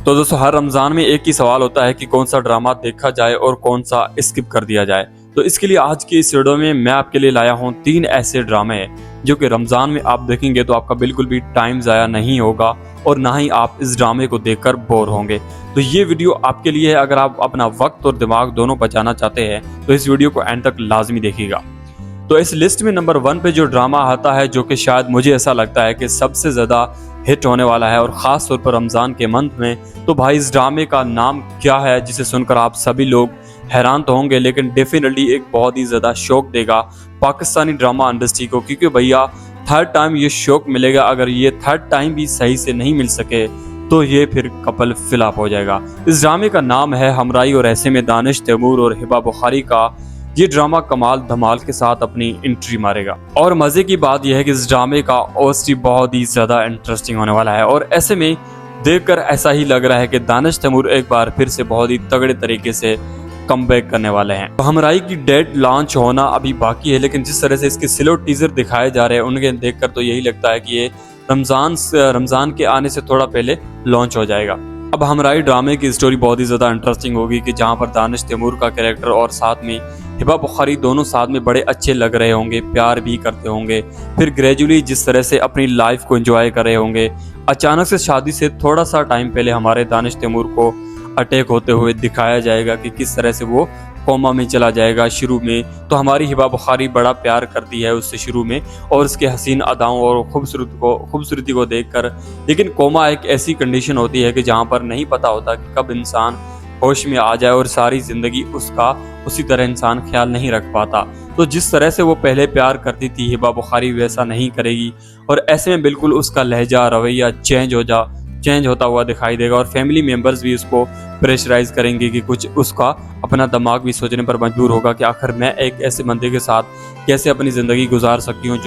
तो दोस्तों हर रमज़ान में एक ही सवाल होता है कि कौन सा ड्रामा देखा जाए और कौन सा स्किप कर दिया जाए। तो इसके लिए आज की इस वीडियो में मैं आपके लिए लाया हूँ 3 ऐसे ड्रामे जो कि रमज़ान में आप देखेंगे तो आपका बिल्कुल भी टाइम ज़ाया नहीं होगा और ना ही आप इस ड्रामे को देखकर बोर होंगे। तो ये वीडियो आपके लिए है। अगर आप अपना वक्त और दिमाग दोनों बचाना चाहते हैं तो इस वीडियो को एंड तक लाजमी देखिएगा। तो इस लिस्ट में नंबर 1 पे जो ड्रामा आता है, जो कि शायद मुझे ऐसा लगता है कि सबसे ज़्यादा हिट होने वाला है और ख़ास तौर पर रमज़ान के मंथ में, तो भाई इस ड्रामे का नाम क्या है जिसे सुनकर आप सभी लोग हैरान तो होंगे, लेकिन डेफिनेटली एक बहुत ही ज़्यादा शौक देगा पाकिस्तानी ड्रामा इंडस्ट्री को। क्योंकि भैया थर्ड टाइम ये शौक मिलेगा। अगर ये थर्ड टाइम भी सही से नहीं मिल सके तो ये फिर कपल फ्लॉप हो जाएगा। इस ड्रामे का नाम है हमराई और ऐसे में दानिश तैमूर और हिबा बुखारी का ये ड्रामा कमाल धमाल के साथ अपनी एंट्री मारेगा। और मजे की बात यह है कि इस ड्रामे का ओएसटी बहुत ही ज्यादा इंटरेस्टिंग होने वाला है और ऐसे में देखकर ऐसा ही लग रहा है कि दानिश तैमूर एक बार फिर से बहुत ही तगड़े तरीके से कमबैक करने वाले हैं। तो हमराई की डेट लॉन्च होना अभी बाकी है, लेकिन जिस तरह से इसके स्लो टीजर दिखाए जा रहे हैं उनके देखकर तो यही लगता है कि ये रमजान के आने से थोड़ा पहले लॉन्च हो जाएगा। अब हमराई ड्रामे की स्टोरी बहुत ही ज़्यादा इंटरेस्टिंग होगी कि जहाँ पर दानिश तैमूर का कैरेक्टर और साथ में हिबा बुखारी दोनों साथ में बड़े अच्छे लग रहे होंगे, प्यार भी करते होंगे, फिर ग्रेजुअली जिस तरह से अपनी लाइफ को एंजॉय कर रहे होंगे। अचानक से शादी से थोड़ा सा टाइम पहले हमारे दानिश तैमूर को अटैक होते हुए दिखाया जाएगा कि किस तरह से वो कोमा में चला जाएगा। शुरू में तो हमारी हिबा बुखारी बड़ा प्यार करती है उससे शुरू में और उसके हसीन अदाओं और खूबसूरती को देखकर, लेकिन कोमा एक ऐसी कंडीशन होती है कि जहाँ पर नहीं पता होता कि कब इंसान होश में आ जाए और सारी जिंदगी उसका उसी तरह इंसान ख्याल नहीं रख पाता। तो जिस तरह से वो पहले प्यार करती थी हिबा बुखारी वैसा नहीं करेगी और ऐसे में बिल्कुल उसका लहजा रवैया चेंज होता हुआ दिखाई देगा और फैमिली मेंबर्स भी उसको प्रेशराइज करेंगे कि कुछ उसका अपना दिमाग भी सोचने पर मजबूर होगा कि आखिर मैं एक ऐसे बंदे के साथ कैसे अपनी ज़िंदगी गुजार सकती हूँ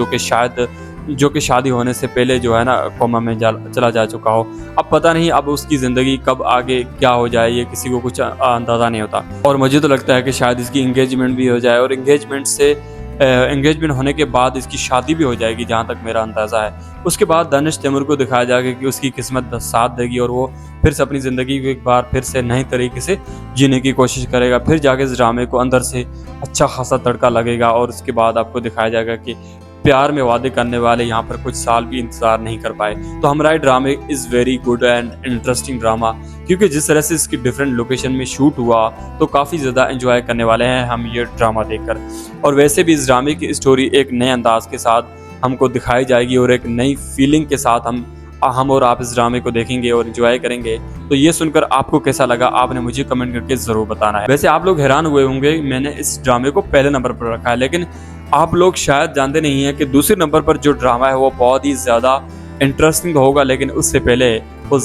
जो कि शादी होने से पहले जो है ना कोमा में चला जा चुका हो। अब पता नहीं अब उसकी ज़िंदगी कब आगे क्या हो जाए, ये किसी को कुछ अंदाज़ा नहीं होता। और मुझे तो लगता है कि शायद इसकी इंगेजमेंट भी हो जाए और एंगेजमेंट होने के बाद इसकी शादी भी हो जाएगी, जहाँ तक मेरा अंदाज़ा है। उसके बाद दानिश तैमूर को दिखाया जाएगा कि उसकी किस्मत साथ देगी और वो फिर से अपनी ज़िंदगी को एक बार फिर से नई तरीके से जीने की कोशिश करेगा। फिर जाके इस ड्रामे को अंदर से अच्छा खासा तड़का लगेगा और उसके बाद आपको दिखाया जाएगा कि प्यार में वादे करने वाले यहाँ पर कुछ साल भी इंतजार नहीं कर पाए। तो हमराई ड्रामे is very good and interesting drama, क्योंकि जिस तरह से इसकी डिफरेंट लोकेशन में शूट हुआ तो काफ़ी ज़्यादा एंजॉय करने वाले हैं हम ये ड्रामा देखकर। और वैसे भी इस ड्रामे की स्टोरी एक नए अंदाज के साथ हमको दिखाई जाएगी और एक नई फीलिंग के साथ हम और आप इस ड्रामे को देखेंगे और एंजॉय करेंगे। तो ये सुनकर आपको कैसा लगा आपने मुझे कमेंट करके ज़रूर बताना है। वैसे आप लोग हैरान हुए होंगे मैंने इस ड्रामे को पहले नंबर पर रखा है, लेकिन आप लोग शायद जानते नहीं हैं कि दूसरे नंबर पर जो ड्रामा है वो बहुत ही ज़्यादा इंटरेस्टिंग होगा, लेकिन उससे पहले वो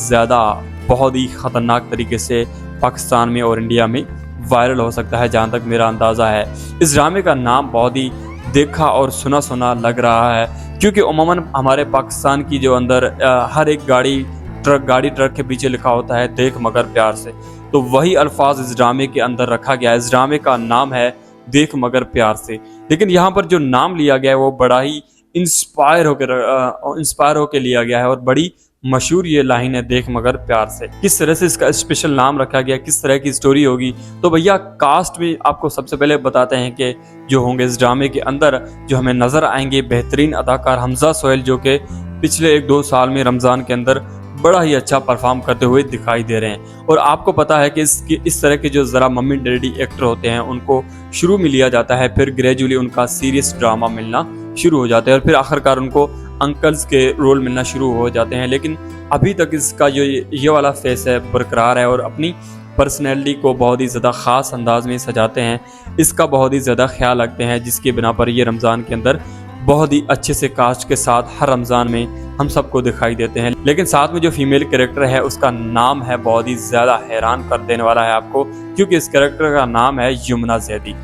बहुत ही ख़तरनाक तरीके से पाकिस्तान में और इंडिया में वायरल हो सकता है, जहाँ तक मेरा अंदाज़ा है। इस ड्रामे का नाम बहुत ही देखा और सुना लग रहा है, क्योंकि उमूमन हमारे पाकिस्तान की जो अंदर हर एक गाड़ी ट्रक के पीछे लिखा होता है देख मगर प्यार से, तो वही अल्फाज इस ड्रामे के अंदर रखा गया है। इस ड्रामे का नाम है देख मगर प्यार से, लेकिन यहाँ पर जो नाम लिया गया है वो बड़ा ही इंस्पायर होकर लिया गया है और बड़ी मशहूर ये लाइन है देख मगर प्यार से। किस तरह से इसका स्पेशल नाम रखा गया, किस तरह की स्टोरी होगी, तो भैया कास्ट में आपको सबसे पहले बताते हैं कि जो होंगे इस ड्रामे के अंदर जो हमें नजर आएंगे बेहतरीन अदाकार हमजा सोहेल, जो कि पिछले 1-2 साल में रमज़ान के अंदर बड़ा ही अच्छा परफॉर्म करते हुए दिखाई दे रहे हैं। और आपको पता है कि इस तरह के जो ज़रा मम्मी डैडी एक्टर होते हैं उनको शुरू में लिया जाता है, फिर ग्रेजुअली उनका सीरियस ड्रामा मिलना शुरू हो जाता है और फिर आखिरकार उनको अंकल्स के रोल मिलना शुरू हो जाते हैं। लेकिन अभी तक इसका जो ये वाला फेस है बरकरार है और अपनी पर्सनैलिटी को बहुत ही ज़्यादा ख़ास अंदाज में सजाते हैं, इसका बहुत ही ज़्यादा ख्याल रखते हैं, जिसके बिना पर ये रमज़ान के अंदर बहुत ही अच्छे से कास्ट के साथ हर रमज़ान में हम सबको दिखाई देते हैं। लेकिन साथ में जो फीमेल कैरेक्टर है उसका नाम है बहुत ही ज़्यादा हैरान कर देने वाला है आपको, क्योंकि इस कैरेक्टर का नाम है Yamuna Zaidi.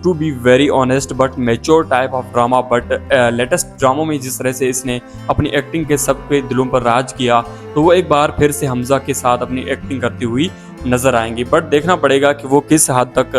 To be very honest but mature type of drama, but latest ड्रामों में जिस तरह से इसने अपनी एक्टिंग के सबके दिलों पर राज किया, तो वो एक बार फिर से हमजा के साथ अपनी एक्टिंग करती हुई नजर आएंगी। बट देखना पड़ेगा कि वो किस हद तक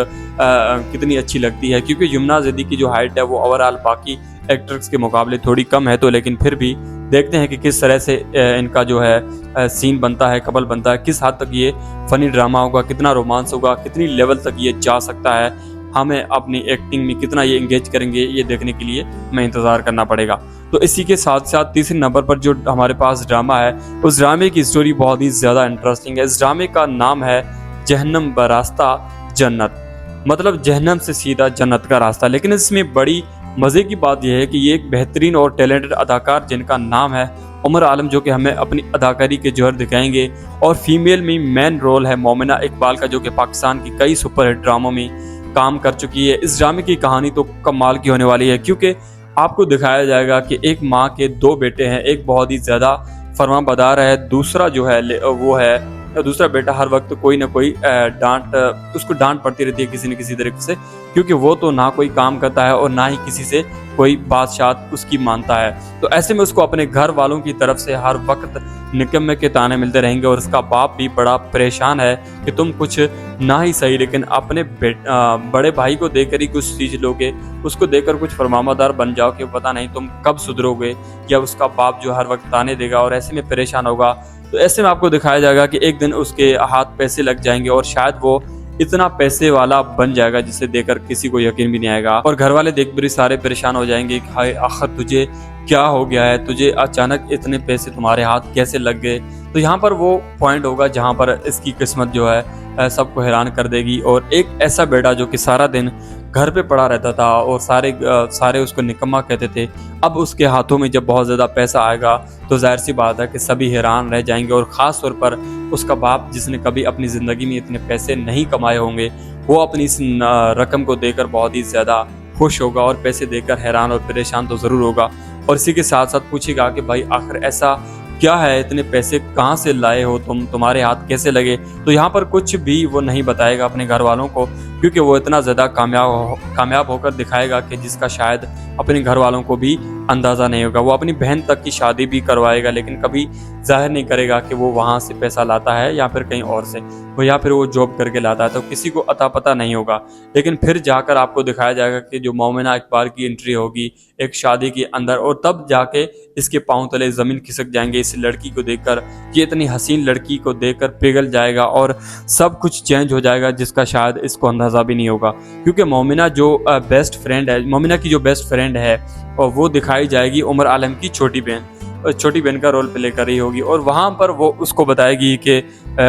कितनी अच्छी लगती है, क्योंकि यमुना जैदी की जो हाइट है वो ओवरऑल बाकी एक्टर्स के मुकाबले थोड़ी कम है, तो लेकिन फिर भी देखते हैं कि किस तरह से इनका जो है सीन बनता है, कपल बनता है, किस हद तक ये फनी ड्रामा होगा, कितना रोमांस होगा, कितनी लेवल तक ये जा सकता है, हमें अपनी एक्टिंग में कितना ये इंगेज करेंगे, ये देखने के लिए हमें इंतज़ार करना पड़ेगा। तो इसी के साथ साथ तीसरे नंबर पर जो हमारे पास ड्रामा है, उस ड्रामे की स्टोरी बहुत ही ज़्यादा इंटरेस्टिंग है। इस ड्रामे का नाम है जहन्नम बरास्ता जन्नत, मतलब जहन्नम से सीधा जन्नत का रास्ता। लेकिन इसमें बड़ी मज़े की बात यह है कि ये एक बेहतरीन और टैलेंटेड अदाकार जिनका नाम है उमर आलम, जो कि हमें अपनी अदाकारी के जौहर दिखाएंगे। और फीमेल में मेन रोल है मोमिना इकबाल का, जो कि पाकिस्तान की कई सुपरहिट ड्रामों में काम कर चुकी है। इस ड्रामे की कहानी तो कमाल की होने वाली है, क्योंकि आपको दिखाया जाएगा कि एक माँ के दो बेटे हैं, एक बहुत ही ज़्यादा फरमाबरदार है, दूसरा जो है वो है दूसरा बेटा हर वक्त कोई ना कोई उसको डांट पड़ती रहती है किसी न किसी तरीके से, क्योंकि वो तो ना कोई काम करता है और ना ही किसी से कोई बात उसकी मानता है। तो ऐसे में उसको अपने घर वालों की तरफ से हर वक्त निकम्मे के ताने मिलते रहेंगे, और उसका बाप भी बड़ा परेशान है कि तुम कुछ ना ही सही लेकिन अपने बड़े भाई को देकर ही कुछ सीख लोगे, उसको देकर कुछ फरमाबरदार बन जाओ कि पता नहीं तुम कब सुधरोगे, या उसका बाप जो हर वक्त ताने देगा और ऐसे में परेशान होगा। तो ऐसे में आपको दिखाया जाएगा कि एक दिन उसके हाथ पैसे लग जाएंगे और शायद वो इतना पैसे वाला बन जाएगा जिसे देखकर किसी को यकीन भी नहीं आएगा, और घर वाले देख भी सारे परेशान हो जाएंगे कि हाय आखिर तुझे क्या हो गया है, तुझे अचानक इतने पैसे तुम्हारे हाथ कैसे लग गए। तो यहाँ पर वो पॉइंट होगा जहाँ पर इसकी किस्मत जो है सबको हैरान कर देगी। और एक ऐसा बेटा जो कि सारा दिन घर पे पड़ा रहता था और सारे उसको निकम्मा कहते थे, अब उसके हाथों में जब बहुत ज़्यादा पैसा आएगा तो जाहिर सी बात है कि सभी हैरान रह जाएंगे। और ख़ास तौर पर उसका बाप, जिसने कभी अपनी ज़िंदगी में इतने पैसे नहीं कमाए होंगे, वो अपनी इस रकम को देकर बहुत ही ज़्यादा खुश होगा और पैसे देकर हैरान और परेशान तो ज़रूर होगा। और इसी के साथ साथ पूछेगा कि भाई आखिर ऐसा क्या है, इतने पैसे कहाँ से लाए हो तुम, तुम्हारे हाथ कैसे लगे। तो यहाँ पर कुछ भी वो नहीं बताएगा अपने घर वालों को, क्योंकि वो इतना ज़्यादा कामयाब होकर दिखाएगा कि जिसका शायद अपने घर वालों को भी अंदाज़ा नहीं होगा। वो अपनी बहन तक की शादी भी करवाएगा, लेकिन कभी जाहिर नहीं करेगा कि वो वहाँ से पैसा लाता है या फिर कहीं और से, या फिर वो जॉब करके लाता है, तो किसी को अता पता नहीं होगा। लेकिन फिर जाकर आपको दिखाया जाएगा कि जो मोमिना इकबाल की एंट्री होगी एक शादी के अंदर, और तब जाके इसके पाँव तले ज़मीन खिसक जाएंगे इस लड़की को देखकर। ये इतनी हसीन लड़की को देखकर पिघल जाएगा और सब कुछ चेंज हो जाएगा, जिसका शायद इसको अंदाज़ा भी नहीं होगा। क्योंकि मोमिना की जो बेस्ट फ्रेंड है और वो दिखाई जाएगी उमर आलम की छोटी बहन का रोल प्ले कर रही होगी। और वहाँ पर वो उसको बताएगी कि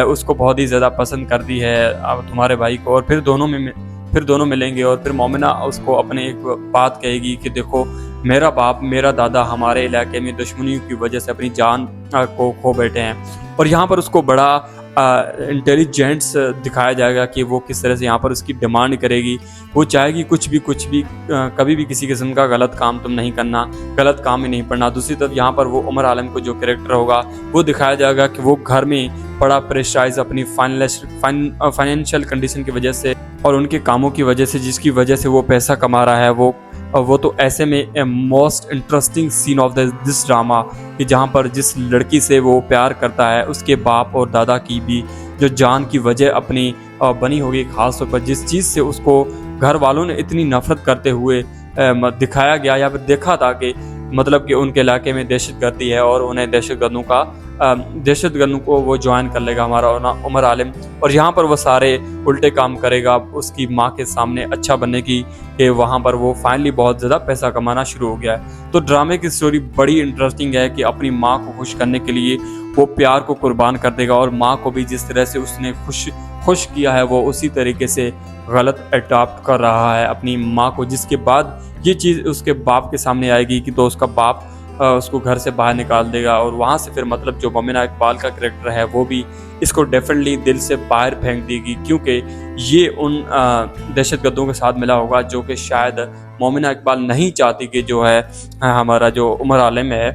उसको बहुत ही ज़्यादा पसंद करती है तुम्हारे भाई को, और फिर दोनों मिलेंगे। और फिर मोमिना उसको अपने एक बात कहेगी कि देखो, मेरा बाप, मेरा दादा हमारे इलाके में दुश्मनियों की वजह से अपनी जान को खो बैठे हैं। और यहाँ पर उसको बड़ा इंटेलिजेंट्स दिखाया जाएगा कि वो किस तरह से यहाँ पर उसकी डिमांड करेगी। वो चाहेगी कुछ भी कभी भी किसी किस्म का गलत काम तुम नहीं करना, गलत काम ही नहीं पड़ना। दूसरी तरफ यहाँ पर वो उमर आलम को जो कैरेक्टर होगा वो दिखाया जाएगा कि वो घर में बड़ा प्रेशराइज अपनी फाइनेंशियल कंडीशन की वजह से और उनके कामों की वजह से, जिसकी वजह से वो पैसा कमा रहा है। वो तो ऐसे में most interesting scene of this drama कि जहाँ पर जिस लड़की से वो प्यार करता है उसके बाप और दादा की भी जो जान की वजह अपनी बनी होगी, खास तौर पर जिस चीज़ से उसको घर वालों ने इतनी नफरत करते हुए दिखाया गया या फिर देखा था कि मतलब कि उनके इलाके में दहशतगर्दी है और उन्हें दहशतगर्दों को वो ज्वाइन कर लेगा हमारा उमर आलिम। और यहाँ पर वो सारे उल्टे काम करेगा उसकी माँ के सामने अच्छा बनने की, कि वहाँ पर वो फाइनली बहुत ज़्यादा पैसा कमाना शुरू हो गया है। तो ड्रामे की स्टोरी बड़ी इंटरेस्टिंग है कि अपनी माँ को खुश करने के लिए वो प्यार को कुर्बान कर देगा, और माँ को भी जिस तरह से उसने खुश किया है वो उसी तरीके से गलत अडॉप्ट कर रहा है अपनी माँ को, जिसके बाद ये चीज़ उसके बाप के सामने आएगी कि तो उसका बाप उसको घर से बाहर निकाल देगा। और वहाँ से फिर मतलब जो मोमिना इकबाल का कैरेक्टर है वो भी इसको डेफिनेटली दिल से बाहर फेंक देगी, क्योंकि ये उन दहशतगर्दों के साथ मिला होगा जो कि शायद मोमिना इकबाल नहीं चाहती कि जो है हमारा जो उमर आलिम है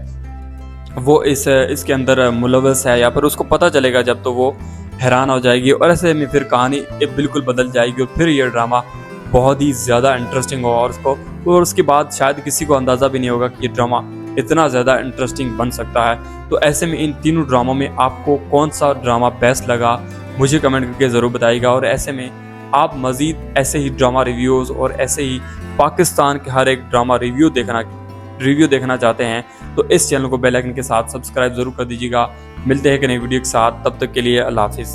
वो इसके अंदर मुलव्वस है, या फिर उसको पता चलेगा जब तो वो हैरान हो जाएगी। और ऐसे में फिर कहानी बिल्कुल बदल जाएगी और फिर ये ड्रामा बहुत ही ज़्यादा इंटरेस्टिंग होगा और उसके बाद शायद किसी को अंदाज़ा भी नहीं होगा कि ये ड्रामा इतना ज़्यादा इंटरेस्टिंग बन सकता है। तो ऐसे में इन तीनों ड्रामों में आपको कौन सा ड्रामा बेस्ट लगा मुझे कमेंट करके ज़रूर बताइएगा। और ऐसे में आप मज़ीद ऐसे ही ड्रामा रिव्यूज़ और ऐसे ही पाकिस्तान के हर एक ड्रामा रिव्यू देखना चाहते हैं तो इस चैनल को बेल आइकन के साथ सब्सक्राइब जरूर कर दीजिएगा। मिलते हैं कि नई वीडियो के साथ, तब तक के लिए अल्लाह हाफिज़।